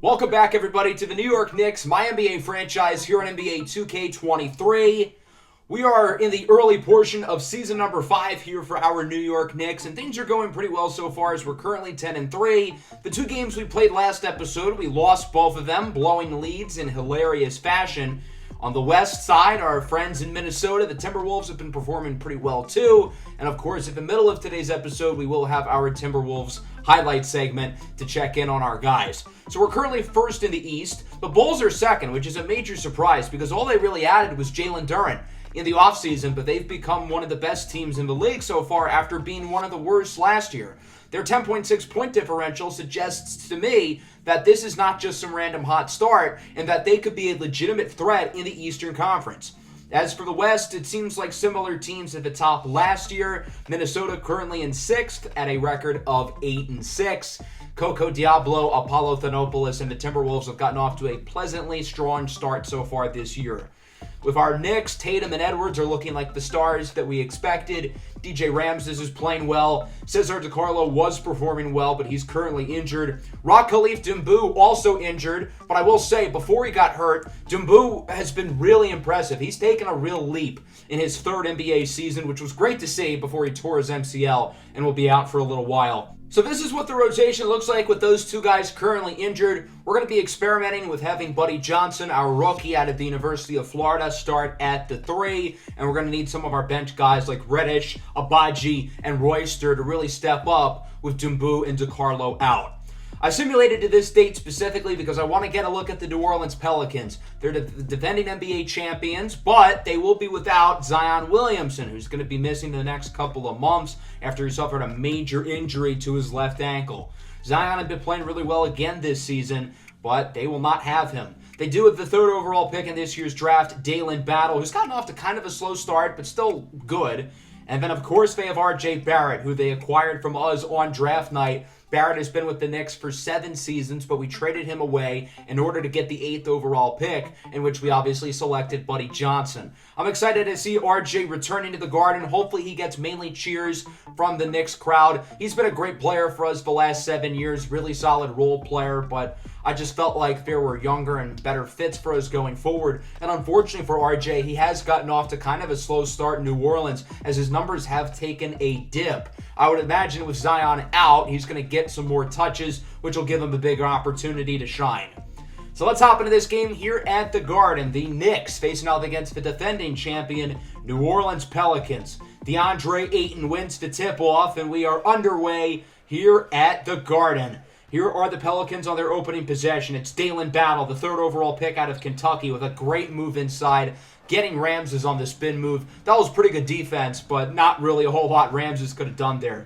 Welcome back, everybody, to the New York Knicks, MyNBA franchise here on NBA 2K23. We are in the early portion of season number 5 here for our New York Knicks, and things are going pretty well so far as we're currently 10-3. The 2 games we played last episode, we lost both of them, blowing leads in hilarious fashion. On the west side, our friends in Minnesota, the Timberwolves, have been performing pretty well too. And of course, at the middle of today's episode, we will have our Timberwolves highlight segment to check in on our guys. So we're currently first in the East. The Bulls are second, which is a major surprise because all they really added was Jalen Duren in the offseason, but they've become one of the best teams in the league so far after being one of the worst last year. Their 10.6 point differential suggests to me that this is not just some random hot start and that they could be a legitimate threat in the Eastern Conference. As for the West, it seems like similar teams at the top last year. Minnesota currently in 6th at a record of 8-6. Coco Diablo, Apollo Thanopoulos, and the Timberwolves have gotten off to a pleasantly strong start so far this year. With our Knicks, Tatum and Edwards are looking like the stars that we expected. DJ Ramses is playing well. Cesar DiCarlo was performing well, but he's currently injured. Rock Khalif Dumbu also injured, but I will say, before he got hurt, Dumbu has been really impressive. He's taken a real leap in his 3rd NBA season, which was great to see before he tore his MCL and will be out for a little while. So this is what the rotation looks like with those 2 guys currently injured. We're going to be experimenting with having Buddy Johnson, our rookie out of the University of Florida, start at the 3. And we're going to need some of our bench guys like Reddish, Abaji, and Royster to really step up with Dumbu and DiCarlo out. I simulated to this date specifically because I want to get a look at the New Orleans Pelicans. They're the defending NBA champions, but they will be without Zion Williamson, who's going to be missing the next couple of months after he suffered a major injury to his left ankle. Zion had been playing really well again this season, but they will not have him. They do have the 3rd overall pick in this year's draft, Dalen Battle, who's gotten off to kind of a slow start, but still good. And then, of course, they have RJ Barrett, who they acquired from us on draft night. Barrett has been with the Knicks for 7 seasons, but we traded him away in order to get the 8th overall pick, in which we obviously selected Buddy Johnson. I'm excited to see RJ returning to the Garden. Hopefully he gets mainly cheers from the Knicks crowd. He's been a great player for us the last 7 years, really solid role player, but I just felt like there were younger and better fits for us going forward. And unfortunately for RJ, he has gotten off to kind of a slow start in New Orleans as his numbers have taken a dip. I would imagine with Zion out, he's going to get some more touches, which will give him a bigger opportunity to shine. So let's hop into this game here at the Garden. The Knicks facing off against the defending champion, New Orleans Pelicans. DeAndre Ayton wins the tip-off, and we are underway here at the Garden. Here are the Pelicans on their opening possession. It's Dalen Battle, the 3rd overall pick out of Kentucky, with a great move inside, getting Ramses on the spin move. That was pretty good defense, but not really a whole lot Ramses could have done there.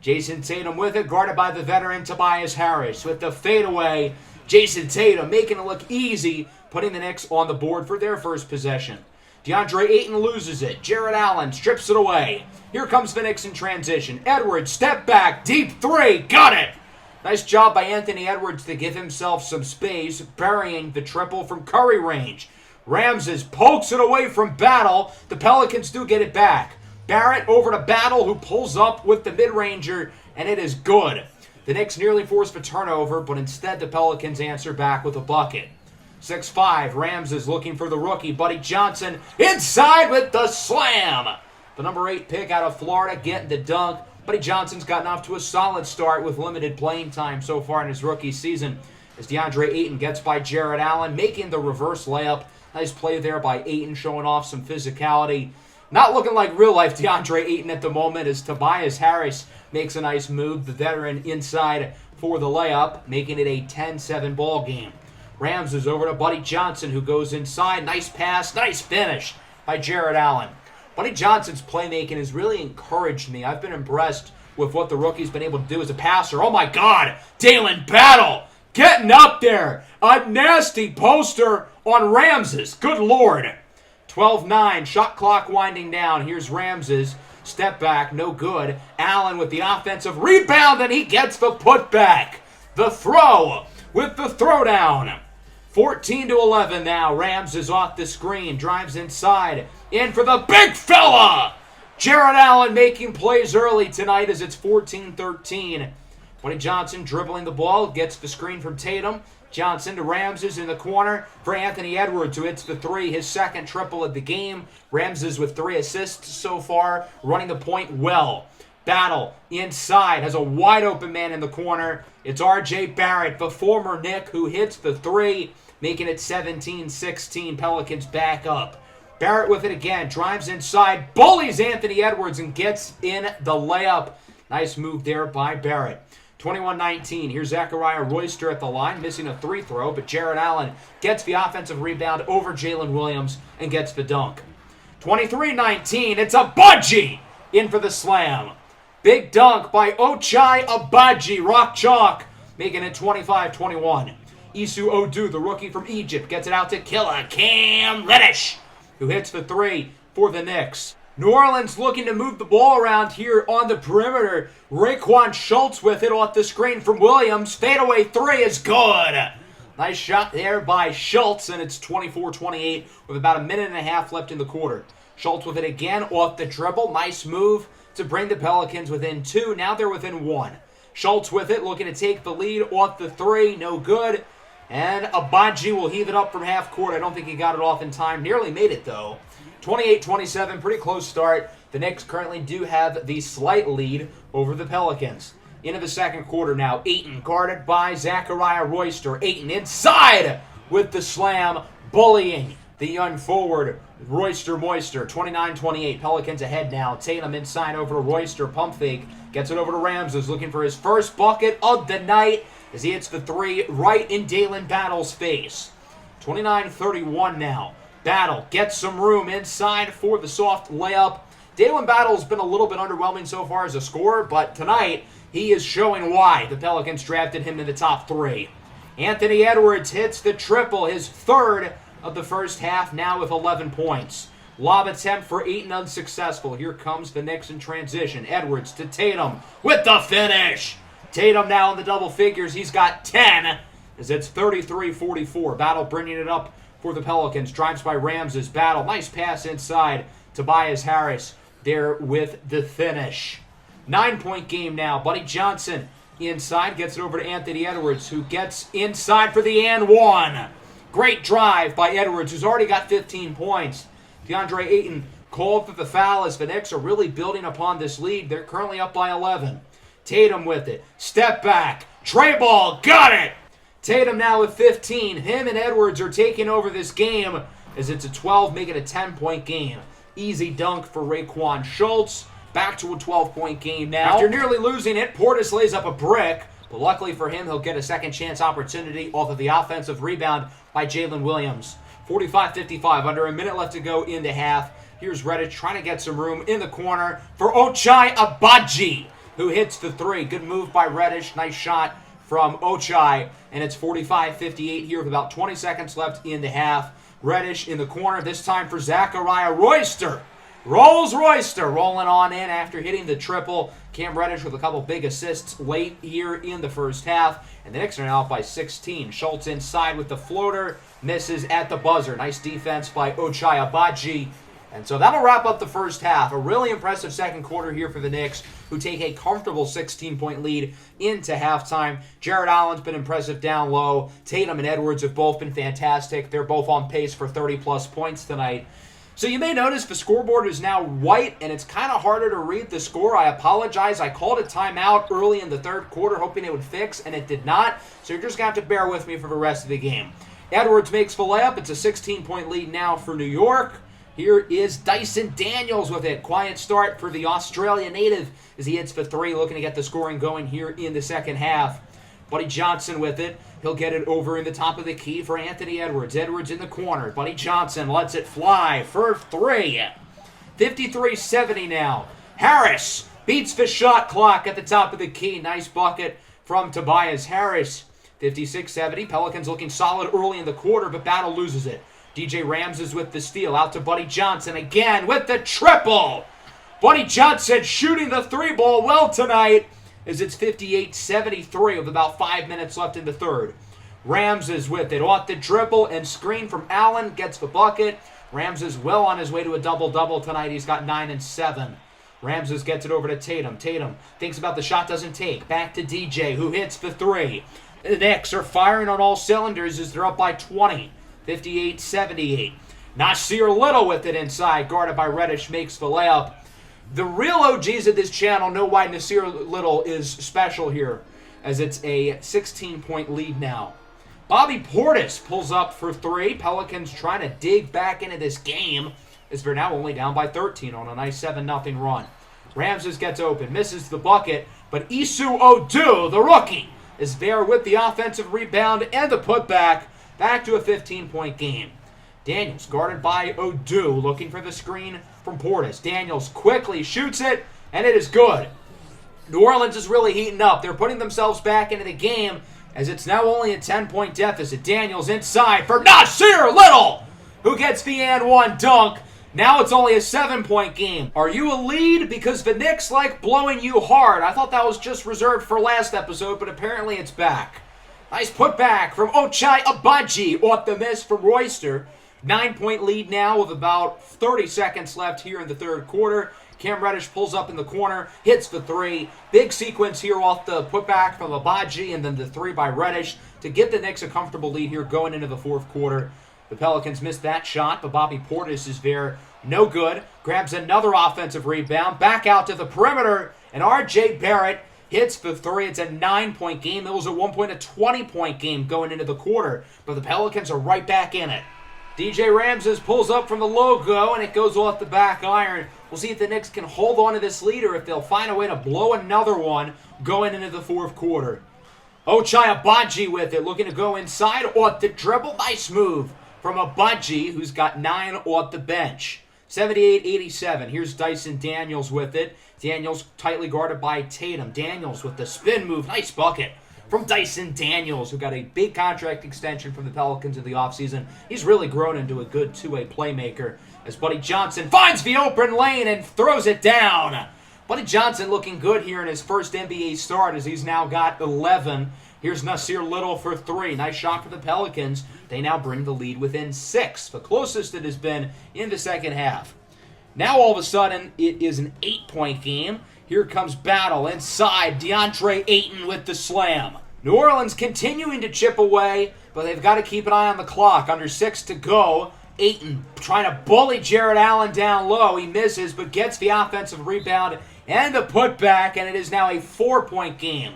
Jason Tatum with it, guarded by the veteran Tobias Harris. With the fadeaway, Jason Tatum making it look easy, putting the Knicks on the board for their first possession. DeAndre Ayton loses it. Jarrett Allen strips it away. Here comes the Knicks in transition. Edwards, step back, deep 3, got it! Nice job by Anthony Edwards to give himself some space, burying the triple from Curry range. Ramses pokes it away from Battle. The Pelicans do get it back. Barrett over to Battle, who pulls up with the mid-ranger, and it is good. The Knicks nearly forced a turnover, but instead the Pelicans answer back with a bucket. 6-5, Ramses looking for the rookie, Buddy Johnson, inside with the slam. The number 8 pick out of Florida getting the dunk. Buddy Johnson's gotten off to a solid start with limited playing time so far in his rookie season as DeAndre Ayton gets by Jarrett Allen, making the reverse layup. Nice play there by Ayton, showing off some physicality. Not looking like real-life DeAndre Ayton at the moment as Tobias Harris makes a nice move, the veteran inside for the layup, making it a 10-7 ball game. Rams is over to Buddy Johnson, who goes inside. Nice pass, nice finish by Jarrett Allen. Buddy Johnson's playmaking has really encouraged me. I've been impressed with what the rookie's been able to do as a passer. Oh my God, Dalen Battle getting up there. A nasty poster on Ramses. Good Lord. 12-9, shot clock winding down. Here's Ramses. Step back, no good. Allen with the offensive rebound, and he gets the putback. The throw with the throwdown. 14-11 now. Rams is off the screen. Drives inside. In for the big fella. Jarrett Allen making plays early tonight as it's 14-13. Buddy Johnson dribbling the ball. Gets the screen from Tatum. Johnson to Ramses in the corner for Anthony Edwards, who hits the three, his second triple of the game. Ramses with 3 assists so far, running the point well. Battle inside, has a wide open man in the corner. It's R.J. Barrett, the former Knick, who hits the three, making it 17-16. Pelicans back up. Barrett with it again, drives inside, bullies Anthony Edwards, and gets in the layup. Nice move there by Barrett. 21-19. Here's Zachariah Royster at the line, missing a free throw, but Jared Allen gets the offensive rebound over Jalen Williams and gets the dunk. 23-19. It's a budgie in for the slam. Big dunk by Ochai Agbaji, rock chalk, making it 25-21. Isu Odu, the rookie from Egypt, gets it out to Killer Cam Reddish, who hits the three for the Knicks. New Orleans looking to move the ball around here on the perimeter. Raquan Schultz with it off the screen from Williams. Fadeaway three is good. Nice shot there by Schultz, and it's 24-28 with about a minute and a half left in the quarter. Schultz with it again off the dribble. Nice move to bring the Pelicans within 2. Now they're within 1. Schultz with it, looking to take the lead off the three. No good. And Agbaji will heave it up from half court. I don't think he got it off in time. Nearly made it, though. 28-27, pretty close start. The Knicks currently do have the slight lead over the Pelicans. Into the second quarter now. Ayton guarded by Zachariah Royster. Ayton inside with the slam, bullying the young forward, Royster Moister. 29-28. Pelicans ahead now. Tatum inside over to Royster. Pump fake. Gets it over to Ramses, looking for his first bucket of the night as he hits the three right in Dalen Battle's face. 29-31 now. Battle gets some room inside for the soft layup. Dalen Battle's been a little bit underwhelming so far as a scorer, but tonight he is showing why the Pelicans drafted him in the top 3. Anthony Edwards hits the triple, his third of the first half, now with 11 points. Lob attempt for Ayton unsuccessful. Here comes the Knicks in transition. Edwards to Tatum with the finish. Tatum now in the double figures. He's got 10 as it's 33-44. Battle bringing it up for the Pelicans. Drives by Ramses. Battle. Nice pass inside. Tobias Harris there with the finish. 9-point game now. Buddy Johnson inside. Gets it over to Anthony Edwards, who gets inside for the and one. Great drive by Edwards, who's already got 15 points. DeAndre Ayton called for the foul as the Knicks are really building upon this lead. They're currently up by 11. Tatum with it. Step back. Tray ball. Got it. Tatum now with 15. Him and Edwards are taking over this game as it's a 12, make it a 10-point game. Easy dunk for Raquan Schultz. Back to a 12-point game now. After nearly losing it, Portis lays up a brick. But luckily for him, he'll get a second chance opportunity off of the offensive rebound by Jalen Williams. 45-55, under a minute left to go in the half. Here's Reddish trying to get some room in the corner for Ochai Agbaji, who hits the three. Good move by Reddish. Nice shot from Ochai. And it's 45-58 here with about 20 seconds left in the half. Reddish in the corner, this time for Zachariah Royster. Rolls Royster, rolling on in after hitting the triple. Cam Reddish with a couple big assists late here in the first half. And the Knicks are now up by 16. Schultz inside with the floater. Misses at the buzzer. Nice defense by Ochai Agbaji. And so that'll wrap up the first half. A really impressive second quarter here for the Knicks, who take a comfortable 16-point lead into halftime. Jared Allen's been impressive down low. Tatum and Edwards have both been fantastic. They're both on pace for 30-plus points tonight. So you may notice the scoreboard is now white, and it's kind of harder to read the score. I apologize. I called a timeout early in the third quarter, hoping it would fix, and it did not. So you're just going to have to bear with me for the rest of the game. Edwards makes the layup. It's a 16-point lead now for New York. Here is Dyson Daniels with it. Quiet start for the Australian native as he hits the three, looking to get the scoring going here in the second half. Buddy Johnson with it. He'll get it over in the top of the key for Anthony Edwards. Edwards in the corner. Buddy Johnson lets it fly for three. 53-70 now. Harris beats the shot clock at the top of the key. Nice bucket from Tobias Harris. 56-70. Pelicans looking solid early in the quarter, but Battle loses it. DJ Ramses with the steal. Out to Buddy Johnson again with the triple. Buddy Johnson shooting the three ball well tonight as it's 58-73 with about 5 minutes left in the third. Ramses with it off the dribble and screen from Allen. Gets the bucket. Ramses well on his way to a double-double tonight. He's got 9 and 7. Ramses gets it over to Tatum. Tatum thinks about the shot, doesn't take. Back to DJ, who hits the three. The Knicks are firing on all cylinders as they're up by 20, 58-78. Nasir Little with it inside, guarded by Reddish, makes the layup. The real OGs of this channel know why Nasir Little is special here, as it's a 16-point lead now. Bobby Portis pulls up for three. Pelicans trying to dig back into this game as they're now only down by 13 on a nice 7-0 run. Ramses gets open, misses the bucket, but Isu Odu, the rookie, is there with the offensive rebound and the putback, back to a 15-point game. Daniels guarded by Odu, looking for the screen from Portis. Daniels quickly shoots it, and it is good. New Orleans is really heating up. They're putting themselves back into the game as it's now only a 10-point deficit. Daniels inside for Nasir Little, who gets the and one dunk. Now it's only a 7-point game. Are you a lead? Because the Knicks like blowing you hard. I thought that was just reserved for last episode, but apparently it's back. Nice putback from Ochai Agbaji off the miss from Royster. 9-point lead now with about 30 seconds left here in the third quarter. Cam Reddish pulls up in the corner, hits the three. Big sequence here off the putback from Agbaji and then the three by Reddish to give the Knicks a comfortable lead here going into the fourth quarter. The Pelicans missed that shot, but Bobby Portis is there. No good. Grabs another offensive rebound. Back out to the perimeter, and R.J. Barrett hits the three. It's a 9-point game. It was at one point a 20-point game going into the quarter, but the Pelicans are right back in it. DJ Ramses pulls up from the logo, and it goes off the back iron. We'll see if the Knicks can hold on to this lead or if they'll find a way to blow another one going into the fourth quarter. Ochai Agbaji with it, looking to go inside off the dribble. Nice move from Agbaji, who's got 9 off the bench. 78-87. Here's Dyson Daniels with it. Daniels tightly guarded by Tatum. Daniels with the spin move. Nice bucket from Dyson Daniels, who got a big contract extension from the Pelicans in the offseason. He's really grown into a good two-way playmaker as Buddy Johnson finds the open lane and throws it down. Buddy Johnson looking good here in his first NBA start as he's now got 11. Here's Nasir Little for three. Nice shot for the Pelicans. They now bring the lead within 6, the closest it has been in the second half. Now all of a sudden, it is an 8-point game. Here comes Battle inside. DeAndre Ayton with the slam. New Orleans continuing to chip away, but they've got to keep an eye on the clock. Under 6 to go. Ayton trying to bully Jarrett Allen down low. He misses, but gets the offensive rebound and the putback, and it is now a 4-point game.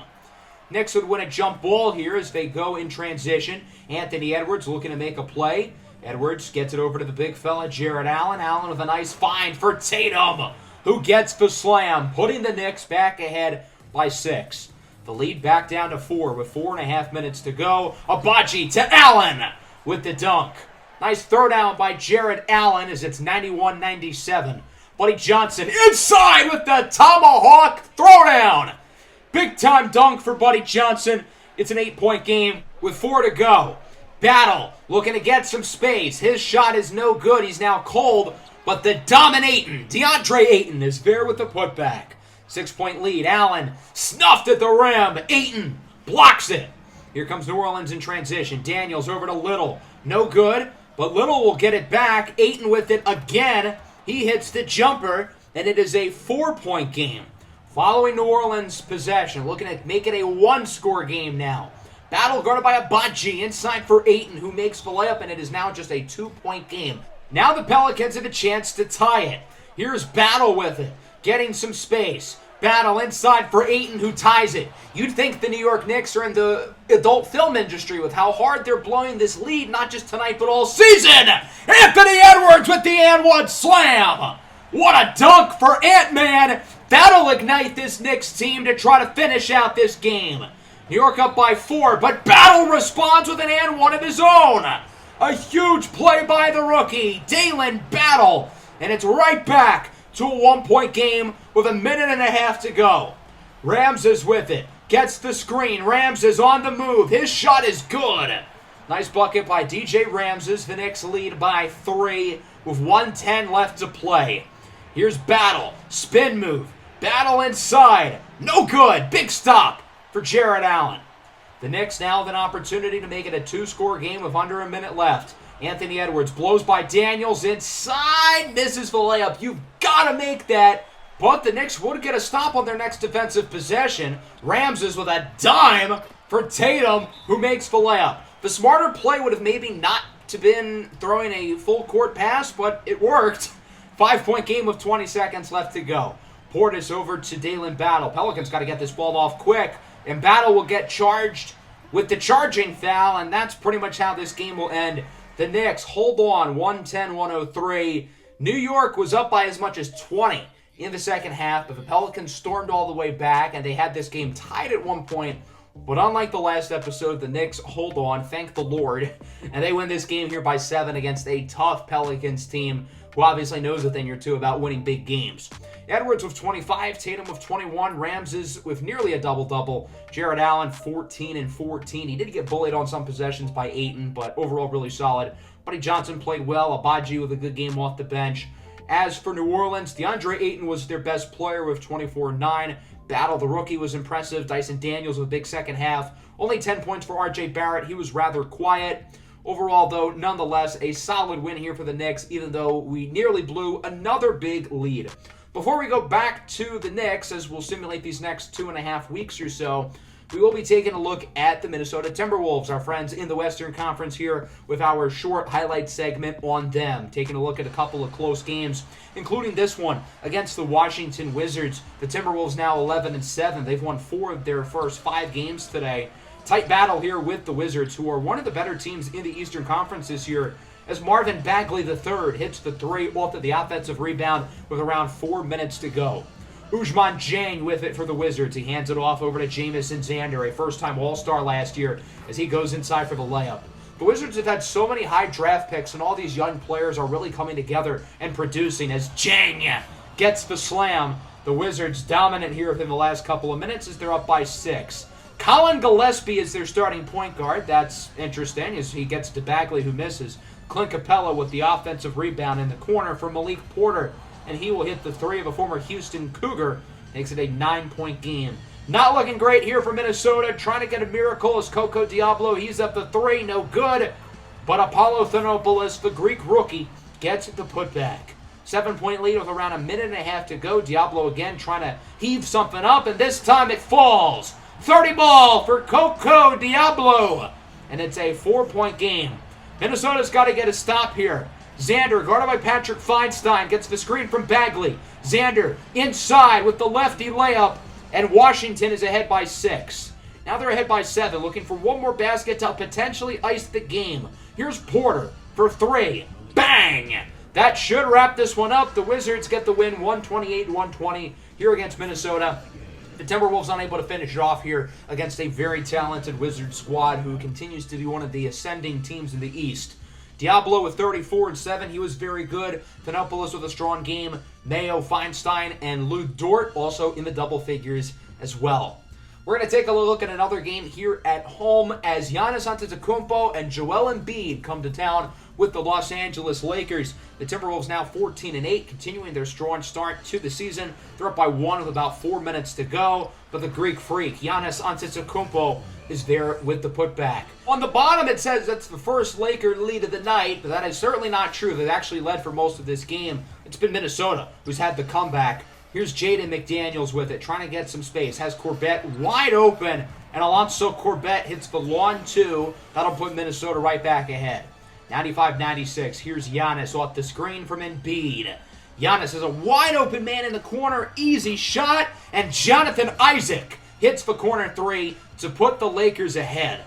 Knicks would win a jump ball here as they go in transition. Anthony Edwards looking to make a play. Edwards gets it over to the big fella, Jarrett Allen. Allen with a nice find for Tatum, who gets the slam, putting the Knicks back ahead by 6. The lead back down to 4 with 4.5 minutes to go. Agbaji to Allen with the dunk. Nice throwdown by Jarrett Allen as it's 91-97. Buddy Johnson inside with the tomahawk throwdown. Big time dunk for Buddy Johnson. It's an 8-point game with 4 to go. Battle looking to get some space. His shot is no good. He's now cold, but the dominating DeAndre Ayton is there with the putback. 6-point lead. Allen snuffed at the rim. Ayton blocks it. Here comes New Orleans in transition. Daniels over to Little. No good, but Little will get it back. Ayton with it again. He hits the jumper, and it is a 4-point game. Following New Orleans' possession, looking to make it a 1-score game now. Battle guarded by Agbaji, inside for Ayton, who makes the layup, and it is now just a 2-point game. Now the Pelicans have a chance to tie it. Here's Battle with it, getting some space. Battle inside for Ayton, who ties it. You'd think the New York Knicks are in the adult film industry with how hard they're blowing this lead, not just tonight, but all season. Anthony Edwards with the and one slam. What a dunk for Ant-Man. That'll ignite this Knicks team to try to finish out this game. New York up by 4, but Battle responds with an and one of his own. A huge play by the rookie, Dalen Battle. And it's right back to a 1-point game with 1.5 minutes to go. Ramses with it. Gets the screen. Ramses on the move. His shot is good. Nice bucket by DJ Ramses. The Knicks lead by 3 with 1:10 left to play. Here's Battle. Spin move. Battle inside. No good. Big stop for Jarrett Allen. The Knicks now have an opportunity to make it a 2-score game with under 1 minute left. Anthony Edwards blows by Daniels inside. Misses the layup. You've got to make that. But the Knicks would get a stop on their next defensive possession. Ramses with a dime for Tatum, who makes the layup. The smarter play would have maybe not to been throwing a full court pass, but it worked. 5-point game with 20 seconds left to go. Portis over to Dalen Battle. Pelicans got to get this ball off quick, and Battle will get charged with the charging foul, and that's pretty much how this game will end. The Knicks hold on, 110-103. New York was up by as much as 20 in the second half, but the Pelicans stormed all the way back, and they had this game tied at one point. But unlike the last episode, the Knicks hold on, thank the Lord, and they win this game here by 7 against a tough Pelicans team who obviously knows a thing or two about winning big games. Edwards with 25, Tatum with 21, Ramses with nearly a double-double, Jared Allen 14 and 14. He did get bullied on some possessions by Ayton, but overall really solid. Buddy Johnson played well, Abaji with a good game off the bench. As for New Orleans, DeAndre Ayton was their best player with 24-9. Battle, the rookie, was impressive. Dyson Daniels with a big second half. Only 10 points for RJ Barrett. He was rather quiet. Overall, though, nonetheless, a solid win here for the Knicks, even though we nearly blew another big lead. Before we go back to the Knicks, as we'll simulate these next 2.5 weeks or so, we will be taking a look at the Minnesota Timberwolves, our friends in the Western Conference here, with our short highlight segment on them. Taking a look at a couple of close games, including this one against the Washington Wizards. The Timberwolves now 11-7. They've won 4 of their first 5 games today. Tight battle here with the Wizards, who are one of the better teams in the Eastern Conference this year, as Marvin Bagley III hits the 3 off of the offensive rebound with around 4 minutes to go. Ousmane Dieng with it for the Wizards. He hands it off over to Jamison Xander, a first-time All-Star last year, as he goes inside for the layup. The Wizards have had so many high draft picks, and all these young players are really coming together and producing as Dieng gets the slam. The Wizards dominant here within the last couple of minutes as they're up by 6. Colin Gillespie is their starting point guard. That's interesting as he gets to Bagley, who misses. Clint Capella with the offensive rebound in the corner for Malik Porter, and he will hit the 3 of a former Houston Cougar. Makes it a 9-point game. Not looking great here for Minnesota. Trying to get a miracle as Coco Diablo. He's up the 3, no good. But Apollo Thanopoulos, the Greek rookie, gets the putback. 7-point lead with around a minute and a half to go. Diablo again trying to heave something up, and this time it falls. 30 ball for Coco Diablo. And it's a 4-point game. Minnesota's got to get a stop here. Xander, guarded by Patrick Feinstein, gets the screen from Bagley. Xander inside with the lefty layup, and Washington is ahead by 6. Now they're ahead by 7, looking for one more basket to potentially ice the game. Here's Porter for 3. Bang! That should wrap this one up. The Wizards get the win 128-120 here against Minnesota. The Timberwolves unable to finish it off here against a very talented Wizards squad who continues to be one of the ascending teams in the East. Diablo with 34 and 7. He was very good. Thanopoulos with a strong game. Mayo, Feinstein, and Lou Dort also in the double figures as well. We're going to take a look at another game here at home as Giannis Antetokounmpo and Joel Embiid come to town with the Los Angeles Lakers. The Timberwolves now 14-8, continuing their strong start to the season. They're up by 1 with about 4 minutes to go, but the Greek freak, Giannis Antetokounmpo, is there with the putback. On the bottom, it says that's the first Laker lead of the night, but that is certainly not true. They've actually led for most of this game. It's been Minnesota who's had the comeback. Here's Jaden McDaniels with it, trying to get some space. Has Corbett wide open, and Alonso Corbett hits the lawn 2. That'll put Minnesota right back ahead. 95-96. Here's Giannis off the screen from Embiid. Giannis is a wide open man in the corner. Easy shot, and Jonathan Isaac hits the corner 3 to put the Lakers ahead.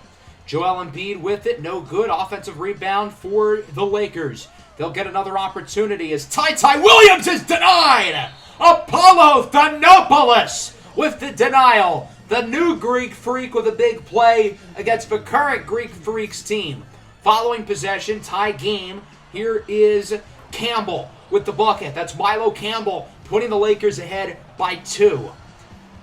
Joel Embiid with it, no good. Offensive rebound for the Lakers. They'll get another opportunity as Ty Williams is denied. Apollo Thanopoulos with the denial. The new Greek freak with a big play against the current Greek freaks team. Following possession, tie game. Here is Campbell with the bucket. That's Milo Campbell putting the Lakers ahead by 2.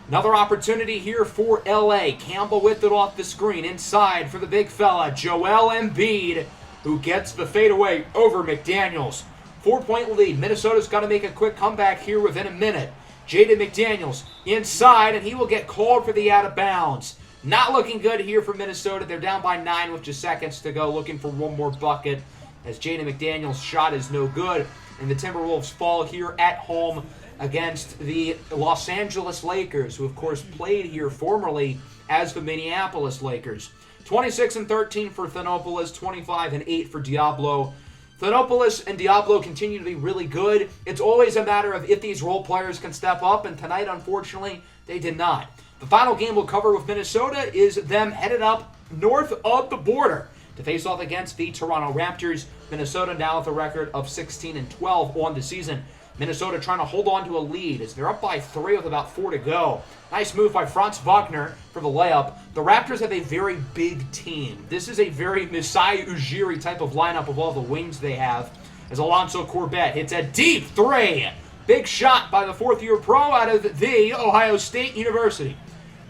Another opportunity here for LA. Campbell with it off the screen. Inside for the big fella, Joel Embiid, who gets the fadeaway over McDaniels. 4-point lead. Minnesota's got to make a quick comeback here within a minute. Jaden McDaniels inside, and he will get called for the out of bounds. Not looking good here for Minnesota. They're down by 9 with just seconds to go, looking for one more bucket as Jaden McDaniels' shot is no good. And the Timberwolves fall here at home against the Los Angeles Lakers, who of course played here formerly as the Minneapolis Lakers. 26-13 for Thanopoulos, 25-8 for Diablo. Thanopoulos and Diablo continue to be really good. It's always a matter of if these role players can step up, and tonight, unfortunately, they did not. The final game we'll cover with Minnesota is them headed up north of the border to face off against the Toronto Raptors. Minnesota now with a record of 16-12 on the season. Minnesota trying to hold on to a lead as they're up by 3 with about 4 to go. Nice move by Franz Wagner for the layup. The Raptors have a very big team. This is a very Masai Ujiri type of lineup of all the wings they have, as Alonso Corbett hits a deep 3. Big shot by the fourth-year pro out of the Ohio State University.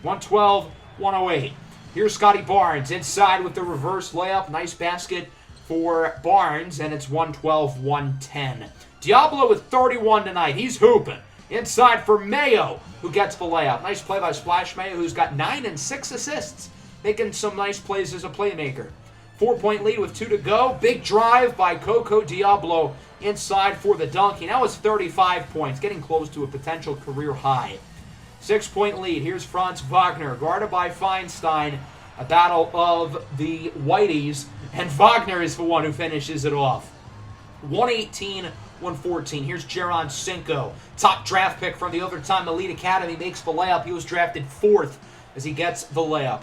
112-108. Here's Scotty Barnes inside with the reverse layup. Nice basket for Barnes, and it's 112-110. Diablo with 31 tonight. He's hooping. Inside for Mayo, who gets the layup. Nice play by Splash Mayo, who's got 9 and 6 assists. Making some nice plays as a playmaker. 4-point lead with 2 to go. Big drive by Coco Diablo inside for the dunk. He now has 35 points, getting close to a potential career high. 6-point lead. Here's Franz Wagner, guarded by Feinstein. A battle of the Whiteys, and Wagner is the one who finishes it off. 118-114. Here's Jaron Cinco, top draft pick from the Overtime Elite Academy, makes the layup. He was drafted 4th as he gets the layup.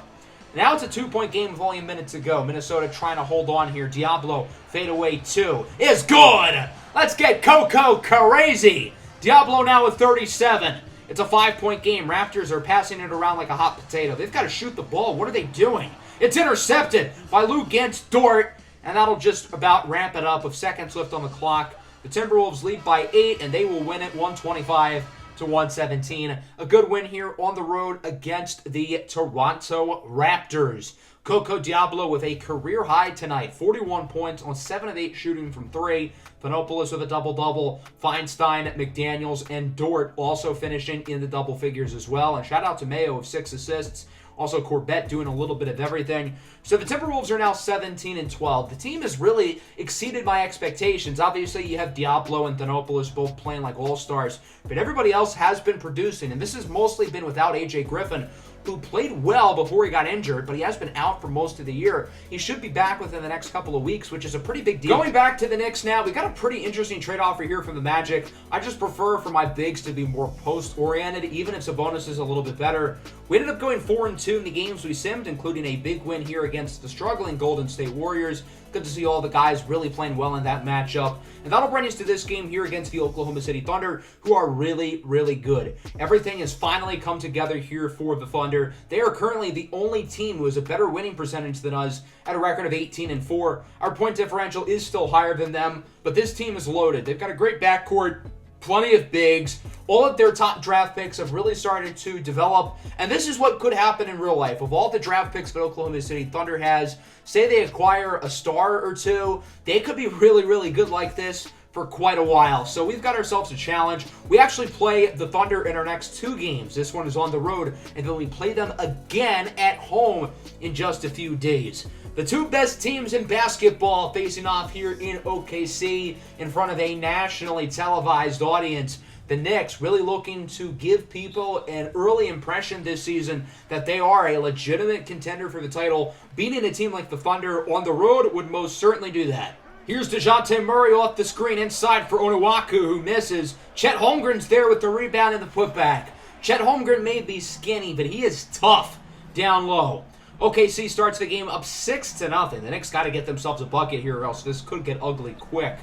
Now it's a 2-point game with only a minute to go. Minnesota trying to hold on here. Diablo, fadeaway 2 is good. Let's get Coco crazy. Diablo now with 37. It's a 5-point game. Raptors are passing it around like a hot potato. They've got to shoot the ball. What are they doing? It's intercepted by Lou Dort, and that'll just about ramp it up with seconds left on the clock. The Timberwolves lead by 8, and they will win it 125-117. A good win here on the road against the Toronto Raptors. Coco Diablo with a career high tonight. 41 points on 7 of 8 shooting from 3. Thanopoulos with a double-double. Feinstein, McDaniels, and Dort also finishing in the double figures as well. And shout out to Mayo with 6 assists. Also Corbett doing a little bit of everything. So the Timberwolves are now 17-12. The team has really exceeded my expectations. Obviously, you have Diablo and Thanopoulos both playing like all-stars. But everybody else has been producing. And this has mostly been without A.J. Griffin, who played well before he got injured, but he has been out for most of the year. He should be back within the next couple of weeks, which is a pretty big deal. Going back to the Knicks now, we got a pretty interesting trade offer here from the Magic. I just prefer for my bigs to be more post-oriented, even if Sabonis is a little bit better. We ended up going 4-2 in the games we simmed, including a big win here against the struggling Golden State Warriors. Good to see all the guys really playing well in that matchup. And that'll bring us to this game here against the Oklahoma City Thunder, who are really, really good. Everything has finally come together here for the Thunder. They are currently the only team who has a better winning percentage than us at a record of 18-4. Our point differential is still higher than them, but this team is loaded. They've got a great backcourt, plenty of bigs. All of their top draft picks have really started to develop, and this is what could happen in real life. Of all the draft picks that Oklahoma City Thunder has, say they acquire a star or two, they could be really, really good like this for quite a while. So we've got ourselves a challenge. We actually play the Thunder in our next 2 games. This one is on the road, and then we play them again at home in just a few days. The 2 best teams in basketball facing off here in OKC in front of a nationally televised audience. The Knicks really looking to give people an early impression this season that they are a legitimate contender for the title. Beating a team like the Thunder on the road would most certainly do that. Here's DeJounte Murray off the screen inside for Onuaku, who misses. Chet Holmgren's there with the rebound and the putback. Chet Holmgren may be skinny, but he is tough down low. OKC starts the game up 6-0. The Knicks got to get themselves a bucket here, or else this could get ugly quick.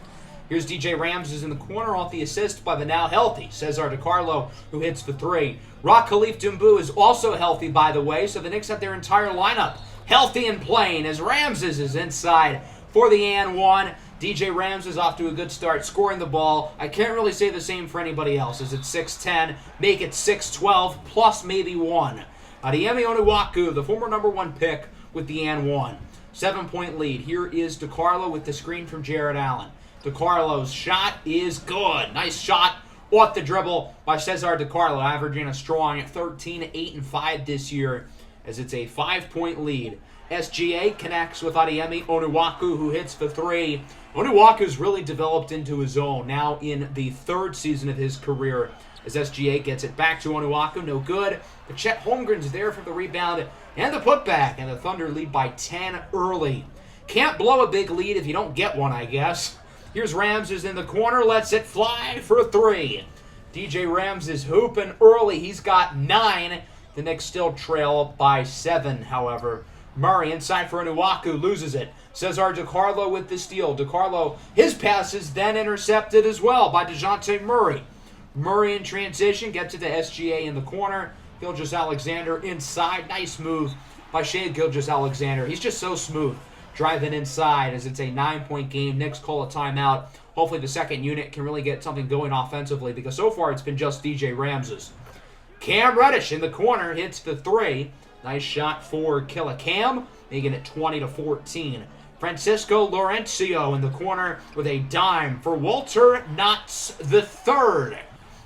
Here's DJ Ramses in the corner off the assist by the now healthy Cesar DiCarlo, who hits the 3. Rock Khalif Dumbu is also healthy, by the way, so the Knicks have their entire lineup healthy and playing as Ramses is inside for the and 1. DJ Ramses off to a good start, scoring the ball. I can't really say the same for anybody else, as it's 6-10, make it 6-12, plus maybe 1. Adeyemi Onuaku, the former number 1 pick, with the and 1. 7-point lead. Here is DiCarlo with the screen from Jared Allen. DiCarlo's shot is good. Nice shot off the dribble by Cesar DiCarlo, averaging a strong 13, 8, and 5 this year, as it's a 5-point lead. SGA connects with Adeyemi Onuaku, who hits the 3. Onuaku's really developed into his own now in the 3rd season of his career as SGA gets it back to Onuaku. No good. But Chet Holmgren's there for the rebound and the putback, and the Thunder lead by 10 early. Can't blow a big lead if you don't get one, I guess. Here's Ramses in the corner, lets it fly for a 3. DJ Ramses hooping early. He's got 9. The Knicks still trail by 7, however. Murray inside for Onuaku, loses it. Cesar DiCarlo with the steal. DiCarlo, his pass is then intercepted as well by DeJounte Murray. Murray in transition, gets it to SGA in the corner. Gilgeous-Alexander inside. Nice move by Shai Gilgeous-Alexander. He's just so smooth. Driving inside as it's a 9-point game. Knicks call a timeout. Hopefully the second unit can really get something going offensively because so far it's been just DJ Ramses. Cam Reddish in the corner hits the 3. Nice shot for Cam, making it 20-14. Francisco Laurencio in the corner with a dime for Walter Knotts III,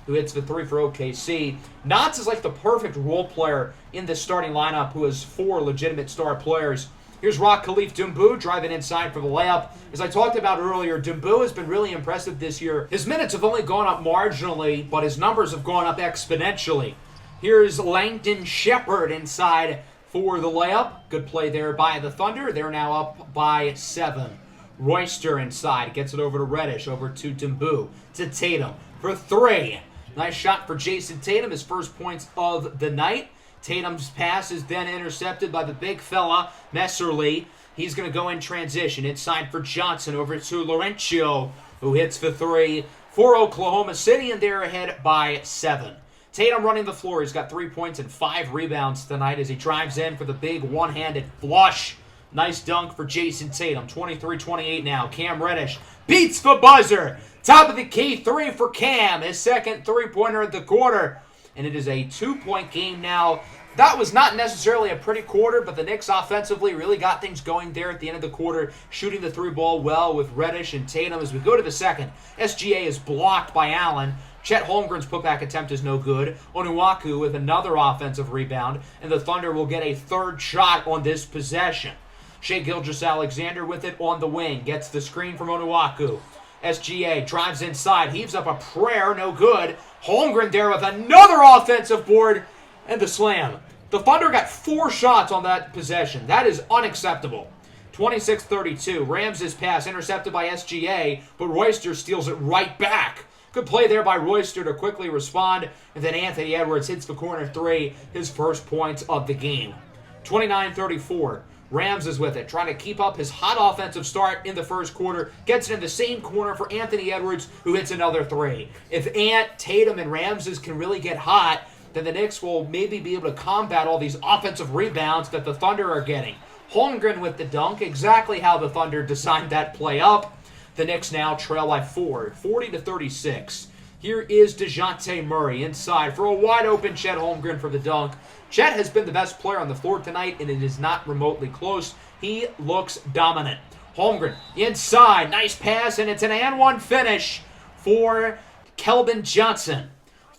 who hits the 3 for OKC. Knotts is like the perfect role player in this starting lineup who has 4 legitimate star players. Here's Rock Khalif Dumbu driving inside for the layup. As I talked about earlier, Dumbu has been really impressive this year. His minutes have only gone up marginally, but his numbers have gone up exponentially. Here's Langdon Shepard inside for the layup. Good play there by the Thunder. They're now up by 7. Royster inside. Gets it over to Reddish. Over to Dumbu. To Tatum for 3. Nice shot for Jason Tatum. His first points of the night. Tatum's pass is then intercepted by the big fella, Messerly. He's going to go in transition. Inside for Johnson. Over to Laurencio, who hits the 3 for Oklahoma City, and they're ahead by 7. Tatum running the floor. He's got 3 points and 5 rebounds tonight as he drives in for the big one-handed flush. Nice dunk for Jason Tatum. 23-28 now. Cam Reddish beats the buzzer. Top of the key 3 for Cam. His second three-pointer of the quarter. And it is a 2-point game now. That was not necessarily a pretty quarter, but the Knicks offensively really got things going there at the end of the quarter, shooting the 3-ball well with Reddish and Tatum. As we go to the second, SGA is blocked by Allen. Chet Holmgren's putback attempt is no good. Onuaku with another offensive rebound, and the Thunder will get a third shot on this possession. Shai Gilgeous-Alexander with it on the wing, gets the screen from Onuaku. SGA drives inside, heaves up a prayer, no good. Holmgren there with another offensive board and the slam. The Thunder got 4 shots on that possession. That is unacceptable. 26-32. Ramses' pass intercepted by SGA, but Royster steals it right back. Good play there by Royster to quickly respond, and then Anthony Edwards hits the corner 3, his first points of the game. 29-34. Rams is with it, trying to keep up his hot offensive start in the first quarter. Gets it in the same corner for Anthony Edwards, who hits another 3. If Ant, Tatum, and Ramses can really get hot, then the Knicks will maybe be able to combat all these offensive rebounds that the Thunder are getting. Holmgren with the dunk, exactly how the Thunder designed that play up. The Knicks now trail by 4, 40-36. Here is DeJounte Murray inside for a wide-open Chet Holmgren for the dunk. Chet has been the best player on the floor tonight, and it is not remotely close. He looks dominant. Holmgren inside. Nice pass, and it's an and-one finish for Kelvin Johnson.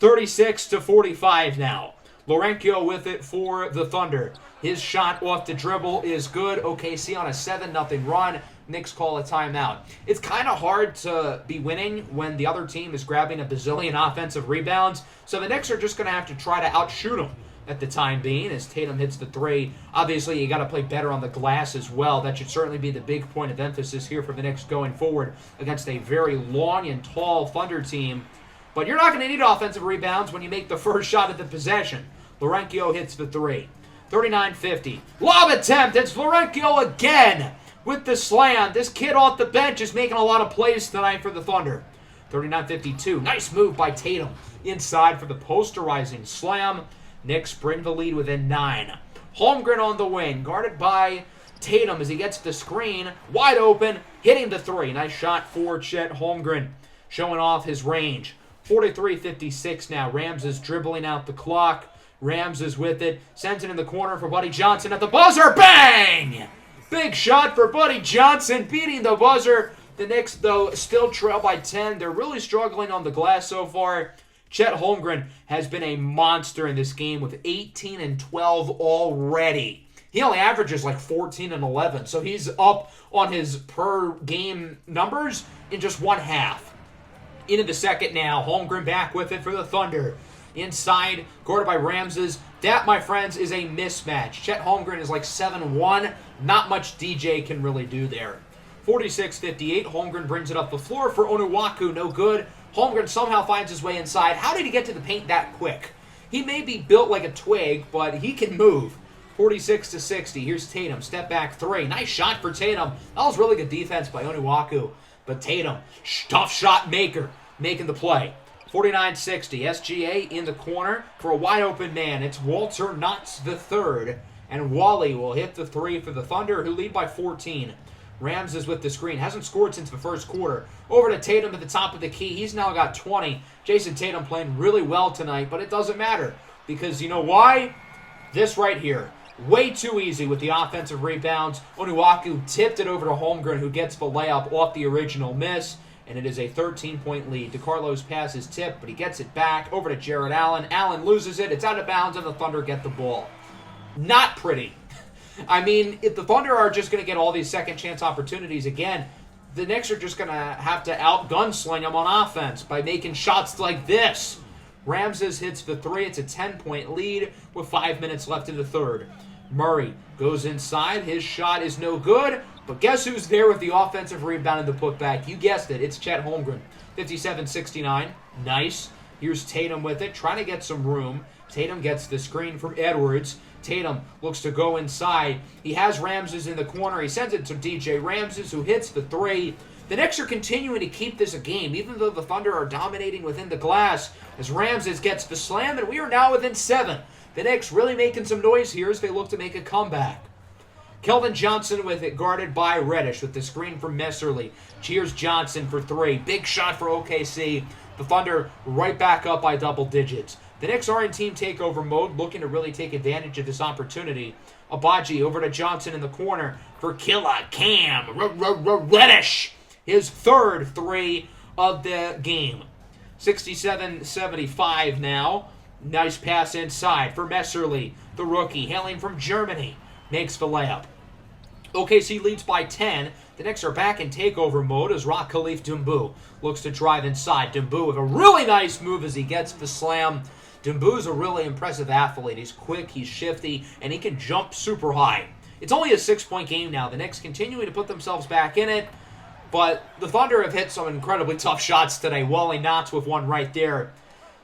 36-45 now. Laurencio with it for the Thunder. His shot off the dribble is good. OKC on a 7-0 run. Knicks call a timeout. It's kind of hard to be winning when the other team is grabbing a bazillion offensive rebounds, so the Knicks are just going to have to try to outshoot them at the time being as Tatum hits the 3. Obviously, you got to play better on the glass as well. That should certainly be the big point of emphasis here for the Knicks going forward against a very long and tall Thunder team. But you're not going to need offensive rebounds when you make the first shot at the possession. Laurencio hits the 3. 39-50. Lob attempt. It's Laurencio again with the slam. This kid off the bench is making a lot of plays tonight for the Thunder. 39-52. Nice move by Tatum inside for the posterizing slam. Knicks bring the lead within 9. Holmgren on the wing, guarded by Tatum as he gets the screen. Wide open, hitting the 3. Nice shot for Chet Holmgren, showing off his range. 43-56 now. Rams is dribbling out the clock. Rams is with it. Sends it in the corner for Buddy Johnson at the buzzer. Bang! Big shot for Buddy Johnson, beating the buzzer. The Knicks, though, still trail by 10. They're really struggling on the glass so far. Chet Holmgren has been a monster in this game with 18 and 12 already. He only averages like 14 and 11, so he's up on his per-game numbers in just one half. Into the second now. Holmgren back with it for the Thunder. Inside, guarded by Ramses. That, my friends, is a mismatch. Chet Holmgren is like 7'1". Not much DJ can really do there. 46-58. Holmgren brings it up the floor for Onuaku. No good. Holmgren somehow finds his way inside. How did he get to the paint that quick? He may be built like a twig, but he can move. 46-60. Here's Tatum. Step back three. Nice shot for Tatum. That was really good defense by Onuaku. But Tatum, tough shot maker, making the play. 49-60. SGA in the corner for a wide open man. It's Walter Knotts III. And Wally will hit the three for the Thunder, who lead by 14. Ramses with the screen. Hasn't scored since the first quarter. Over to Tatum at the top of the key. He's now got 20. Jason Tatum playing really well tonight, but it doesn't matter. Because you know why? This right here. Way too easy with the offensive rebounds. Onuaku tipped it over to Holmgren, who gets the layup off the original miss. And it is a 13-point lead. DeCarlo's pass is tipped, but he gets it back over to Jared Allen. Allen loses it. It's out of bounds, and the Thunder get the ball. Not pretty. I mean, if the Thunder are just going to get all these second-chance opportunities again, the Knicks are just going to have to out-gunsling them on offense by making shots like this. Ramses hits the three. It's a 10-point lead with 5 minutes left in the third. Murray goes inside. His shot is no good. But guess who's there with the offensive rebound and the putback? You guessed it. It's Chet Holmgren. 57-69. Nice. Here's Tatum with it, trying to get some room. Tatum gets the screen from Edwards. Tatum looks to go inside. He has Ramses in the corner. He sends it to DJ Ramses, who hits the three. The Knicks are continuing to keep this a game, even though the Thunder are dominating within the glass, as Ramses gets the slam, and we are now within 7. The Knicks really making some noise here as they look to make a comeback. Keldon Johnson with it, guarded by Reddish with the screen from Messerly. Cheers Johnson for three. Big shot for OKC. The Thunder right back up by double digits. The Knicks are in team takeover mode, looking to really take advantage of this opportunity. Abaji over to Johnson in the corner for Killa Cam Reddish. His third three of the game. 67-75 now. Nice pass inside for Messerly, the rookie, hailing from Germany. Makes the layup. OKC leads by 10. The Knicks are back in takeover mode as Rock Khalif Dumbu looks to drive inside. Dumbu with a really nice move as he gets the slam. Dumbu's a really impressive athlete. He's quick, he's shifty, and he can jump super high. It's only a 6-point game now. The Knicks continuing to put themselves back in it, but the Thunder have hit some incredibly tough shots today. Wally Knotts with one right there.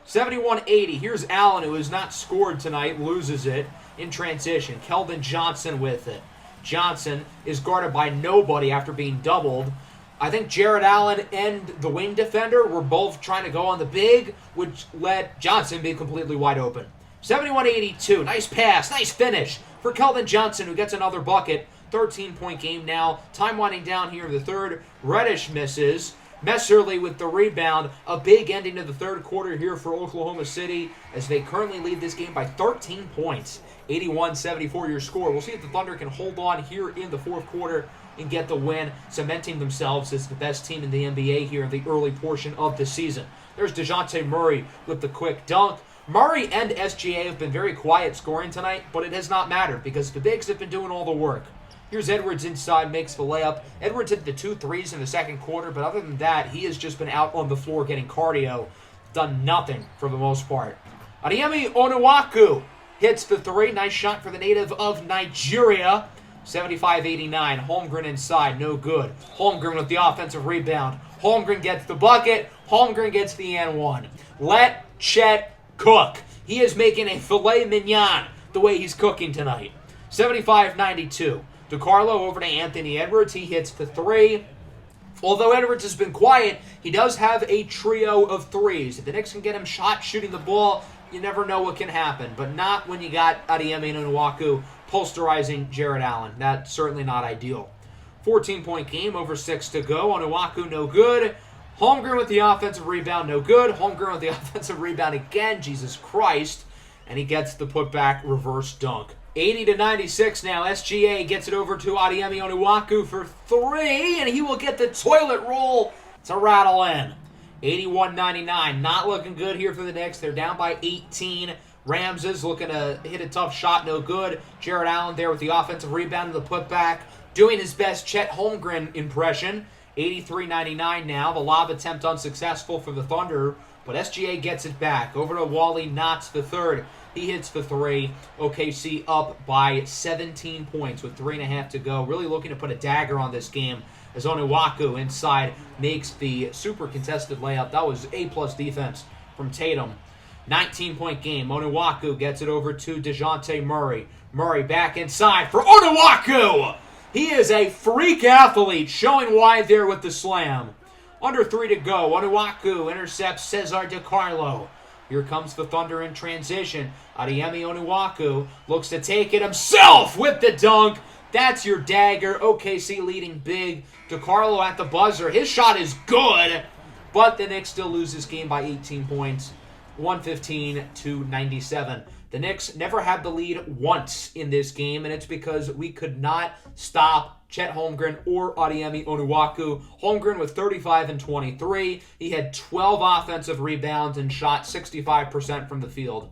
71-80. Here's Allen, who has not scored tonight, loses it in transition. Keldon Johnson with it. Johnson is guarded by nobody after being doubled. I think Jared Allen and the wing defender were both trying to go on the big, which let Johnson be completely wide open. 71-82. Nice pass, nice finish for Keldon Johnson, who gets another bucket. 13-point game now. Time winding down here in the third. Reddish misses. Messerly with the rebound. A big ending to the third quarter here for Oklahoma City as they currently lead this game by 13 points. 81-74 your score. We'll see if the Thunder can hold on here in the fourth quarter and get the win, cementing themselves as the best team in the NBA here in the early portion of the season. There's DeJounte Murray with the quick dunk. Murray and SGA have been very quiet scoring tonight, but it has not mattered because the bigs have been doing all the work. Here's Edwards inside, makes the layup. Edwards hit the 2 threes in the second quarter, but other than that, he has just been out on the floor getting cardio. Done nothing for the most part. Adeyemi Onuaku hits the three. Nice shot for the native of Nigeria. 75-89. Holmgren inside, no good. Holmgren with the offensive rebound. Holmgren gets the bucket. Holmgren gets the and one. Let Chet cook. He is making a filet mignon the way he's cooking tonight. 75-92. DeCarlo over to Anthony Edwards. He hits the three. Although Edwards has been quiet, he does have a trio of threes. If the Knicks can get him shot shooting the ball, you never know what can happen. But not when you got Adeyemi Onuaku posterizing Jared Allen. That's certainly not ideal. 14-point game, over 6 to go. Onuaku, no good. Holmgren with the offensive rebound, no good. Holmgren with the offensive rebound again, Jesus Christ. And he gets the putback reverse dunk. 80-96 now. SGA gets it over to Adeyemi Onuaku for three, and he will get the toilet roll to rattle in. 81-99. Not looking good here for the Knicks. They're down by 18. Ramses looking to hit a tough shot, no good. Jared Allen there with the offensive rebound and the putback, doing his best Chet Holmgren impression. 83-99 now. The lob attempt unsuccessful for the Thunder, but SGA gets it back. Over to Wally Knotts III. He hits for 3. OKC up by 17 points with 3.5 to go. Really looking to put a dagger on this game as Onuaku inside makes the super contested layup. That was A-plus defense from Tatum. 19-point game. Onuaku gets it over to DeJounte Murray. Murray back inside for Onuaku! He is a freak athlete, showing why there with the slam. Under 3 to go. Onuaku intercepts Cesar DiCarlo. Here comes the Thunder in transition. Adeyemi Onuaku looks to take it himself with the dunk. That's your dagger. OKC leading big. DiCarlo at the buzzer. His shot is good, but the Knicks still lose this game by 18 points. 115-97. The Knicks never had the lead once in this game, and it's because we could not stop Chet Holmgren or Adeyemi Onuaku. Holmgren with 35 and 23. He had 12 offensive rebounds and shot 65% from the field.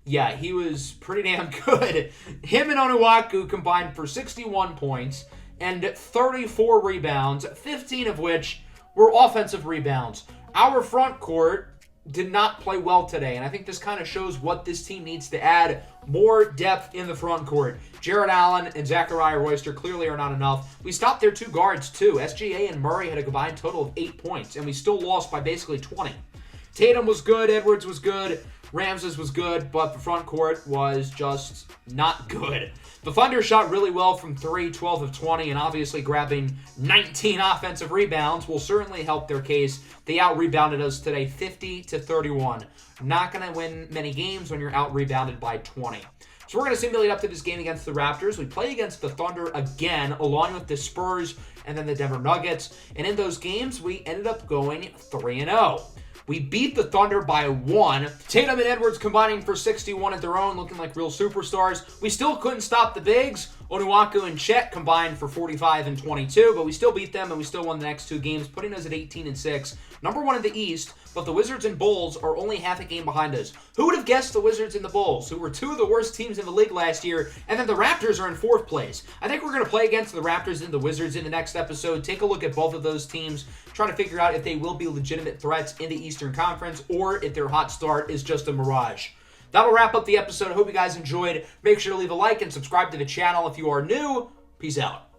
Yeah, he was pretty damn good. Him and Onuaku combined for 61 points and 34 rebounds, 15 of which were offensive rebounds. Our front court did not play well today, and I think this kind of shows what this team needs to add. More depth in the front court. Jared Allen and Zachariah Royster clearly are not enough. We stopped their 2 guards too. SGA and Murray had a combined total of 8 points, and we still lost by basically 20. Tatum was good, Edwards was good, Ramses was good, but the front court was just not good. The Thunder shot really well from 3, 12 of 20, and obviously grabbing 19 offensive rebounds will certainly help their case. They out-rebounded us today 50-31. Not going to win many games when you're out-rebounded by 20. So we're going to simulate up to this game against the Raptors. We play against the Thunder again, along with the Spurs and then the Denver Nuggets. And in those games, we ended up going 3-0. We beat the Thunder by 1. Tatum and Edwards combining for 61 at their own, looking like real superstars. We still couldn't stop the bigs. Onuaku and Chet combined for 45 and 22, but we still beat them and we still won the next 2 games, putting us at 18-6. Number 1 in the East, but the Wizards and Bulls are only half a game behind us. Who would have guessed the Wizards and the Bulls, who were 2 of the worst teams in the league last year, and then the Raptors are in 4th place. I think we're going to play against the Raptors and the Wizards in the next episode. Take a look at both of those teams, try to figure out if they will be legitimate threats in the Eastern Conference or if their hot start is just a mirage. That'll wrap up the episode. I hope you guys enjoyed. Make sure to leave a like and subscribe to the channel if you are new. Peace out.